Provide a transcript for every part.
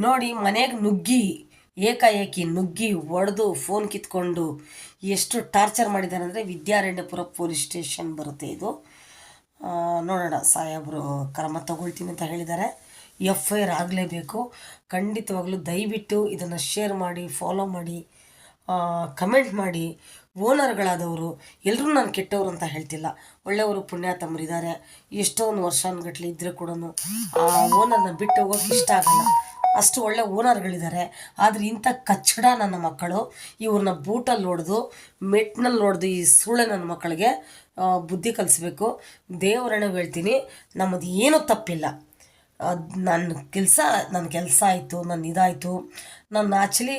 ನೋಡಿ ಮನೆಗೆ ನುಗ್ಗಿ ಏಕಾಏಕಿ ನುಗ್ಗಿ ಒಡೆದು ಫೋನ್ ಕಿತ್ಕೊಂಡು ಎಷ್ಟು ಟಾರ್ಚರ್ ಮಾಡಿದ್ದಾರೆ ಅಂದರೆ ವಿದ್ಯಾರಣ್ಯಪುರ ಪೊಲೀಸ್ ಸ್ಟೇಷನ್ ಬರುತ್ತೆ ಇದು. ನೋಡೋಣ, ಸಾಹೇಬರು ಕ್ರಮ ತಗೊಳ್ತೀನಿ ಅಂತ ಹೇಳಿದ್ದಾರೆ. FIR ಆಗಲೇಬೇಕು. ಖಂಡಿತವಾಗ್ಲೂ ದಯವಿಟ್ಟು ಇದನ್ನು ಶೇರ್ ಮಾಡಿ, ಫಾಲೋ ಮಾಡಿ, ಕಮೆಂಟ್ ಮಾಡಿ. ಓನರ್ಗಳಾದವರು ಎಲ್ಲರೂ ನಾನು ಕೆಟ್ಟವರು ಅಂತ ಹೇಳ್ತಿಲ್ಲ, ಒಳ್ಳೆಯವರು ಪುಣ್ಯಾತಮ್ಮರಿದ್ದಾರೆ. ಎಷ್ಟೊಂದು ವರ್ಷಾನುಗಟ್ಲೆ ಇದ್ದರೆ ಕೂಡ ಆ ಓನರ್ನ ಬಿಟ್ಟು ಹೋಗೋಕೆ ಇಷ್ಟ ಆಗಲ್ಲ, ಅಷ್ಟು ಒಳ್ಳೆ ಓನರ್ಗಳಿದ್ದಾರೆ. ಆದರೆ ಇಂಥ ಕಚ್ಚಡ ನನ್ನ ಮಕ್ಕಳು ಇವ್ರನ್ನ ಬೂಟಲ್ಲಿ ಹೊಡೆದು ಮೆಟ್ನಲ್ಲಿ ಹೊಡೆದು ಈ ಸೂಳೆ ನನ್ನ ಮಕ್ಕಳಿಗೆ ಬುದ್ಧಿ ಕಲಿಸ್ಬೇಕು. ದೇವರನ್ನ ಹೇಳ್ತೀನಿ, ನಮ್ಮದು ಏನೂ ತಪ್ಪಿಲ್ಲ. ನನ್ನ ಕೆಲಸ ಆಯಿತು, ನನ್ನ ಇದಾಯಿತು. ನಾನು ಆ್ಯಕ್ಚುಲಿ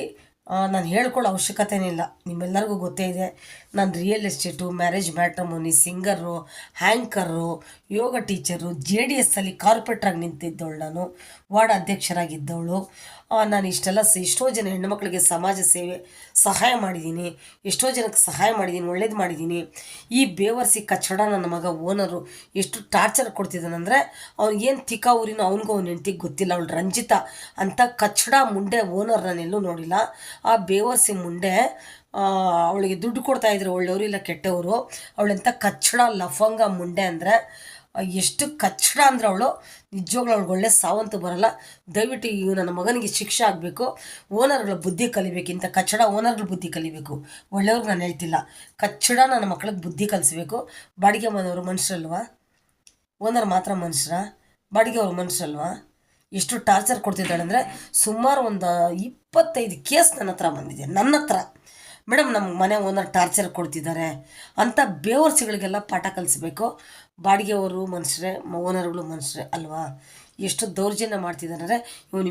ನಾನು ಹೇಳ್ಕೊಳ್ಳೋ ಅವಶ್ಯಕತೆನೇ ಇಲ್ಲ, ನಿಮ್ಮೆಲ್ಲರಿಗೂ ಗೊತ್ತೇ ಇದೆ. ನಾನು ರಿಯಲ್ ಎಸ್ಟೇಟು, ಮ್ಯಾರೇಜ್ ಮ್ಯಾಟ್ರಿಮೋನಿ, ಸಿಂಗರು, ಹ್ಯಾಂಕರು, ಯೋಗ ಟೀಚರು, JDS ಅಲ್ಲಿ ಕಾರ್ಪೊರೇಟ್ರಾಗಿ ನಿಂತಿದ್ದವಳು, ನಾನು ವಾರ್ಡ್ ಅಧ್ಯಕ್ಷರಾಗಿದ್ದವಳು. ನಾನು ಎಷ್ಟೋ ಜನ ಹೆಣ್ಣುಮಕ್ಕಳಿಗೆ ಸಮಾಜ ಸೇವೆ ಸಹಾಯ ಮಾಡಿದ್ದೀನಿ, ಎಷ್ಟೋ ಜನಕ್ಕೆ ಸಹಾಯ ಮಾಡಿದ್ದೀನಿ, ಒಳ್ಳೇದು ಮಾಡಿದ್ದೀನಿ. ಈ ಬೇವರ್ಸಿ ಕಚ್ಚಡ ನನ್ನ ಮಗ ಓನರು ಎಷ್ಟು ಟಾರ್ಚರ್ ಕೊಡ್ತಿದ್ದಾನಂದರೆ, ಅವ್ನಿಗೇನು ತಿಕ್ಕ ಊರಿನೋ ಅವನಿಗೂ ಅವ್ನ ಹೆಂಡ್ತಿಗೆ ಗೊತ್ತಿಲ್ಲ. ಅವಳು ರಂಜಿತಾ ಅಂತ ಕಚ್ಚಡ ಮುಂಡೆ ಓನರ್ ನಾನೆಲ್ಲೂ ನೋಡಿಲ್ಲ. ಆ ಬೇವರ್ಸಿ ಮುಂಡೆ ಅವಳಿಗೆ ದುಡ್ಡು ಕೊಡ್ತಾಯಿದ್ರು, ಒಳ್ಳೆಯವರು ಇಲ್ಲ ಕೆಟ್ಟವರು. ಅವಳೆಂಥ ಕಚ್ಚಡ ಲಫಂಗ ಮುಂಡೆ ಅಂದರೆ ಎಷ್ಟು ಕಚ್ಚಡ ಅಂದರೆ ಅವಳು ನಿಜವಾಗ್ಲೂ ಅವಳಿಗೆ ಒಳ್ಳೆ ಸಾವಂತೂ ಬರಲ್ಲ. ದಯವಿಟ್ಟು ಈ ನನ್ನ ಮಗನಿಗೆ ಶಿಕ್ಷೆ ಆಗಬೇಕು. ಓನರ್ಗಳ ಬುದ್ಧಿ ಕಲಿಬೇಕು, ಇಂಥ ಕಚ್ಚಡ ಓನರ್ಗಳ ಬುದ್ಧಿ ಕಲಿಬೇಕು. ಒಳ್ಳೆಯವ್ರಿಗೆ ನಾನು ಹೇಳ್ತಿಲ್ಲ, ಕಚ್ಚಡ ನನ್ನ ಮಕ್ಕಳಿಗೆ ಬುದ್ಧಿ ಕಲಿಸ್ಬೇಕು. ಬಾಡಿಗೆ ಮನೆಯವರು ಮನುಷ್ಯರಲ್ವಾ? ಓನರ್ ಮಾತ್ರ ಮನುಷ್ಯರ? ಬಾಡಿಗೆ ಅವ್ರ ಮನುಷ್ಯರಲ್ವಾ? ಎಷ್ಟು ಟಾರ್ಚರ್ ಕೊಡ್ತಿದ್ದಾಳೆ ಅಂದರೆ, ಸುಮಾರು ಒಂದು 25 ಕೇಸ್ ನನ್ನ ಹತ್ರ ಬಂದಿದೆ. ನನ್ನ ಹತ್ರ, ಮೇಡಮ್ ನಮ್ಮ ಮನೆ ಓನರ್ ಟಾರ್ಚರ್ ಕೊಡ್ತಿದ್ದಾರೆ ಅಂತ ಬೇವರ್ಸಿಗಳಿಗೆಲ್ಲ ಪಾಠ ಕಲಿಸ್ಬೇಕು. ಬಾಡಿಗೆಯವರು ಮನುಷ್ಯರೇ, ಓನರ್ಗಳು ಮನುಷ್ಯರೇ ಅಲ್ವಾ? ಎಷ್ಟು ದೌರ್ಜನ್ಯ ಮಾಡ್ತಿದ್ದಾರೆ ಅಂದರೆ ಇವನು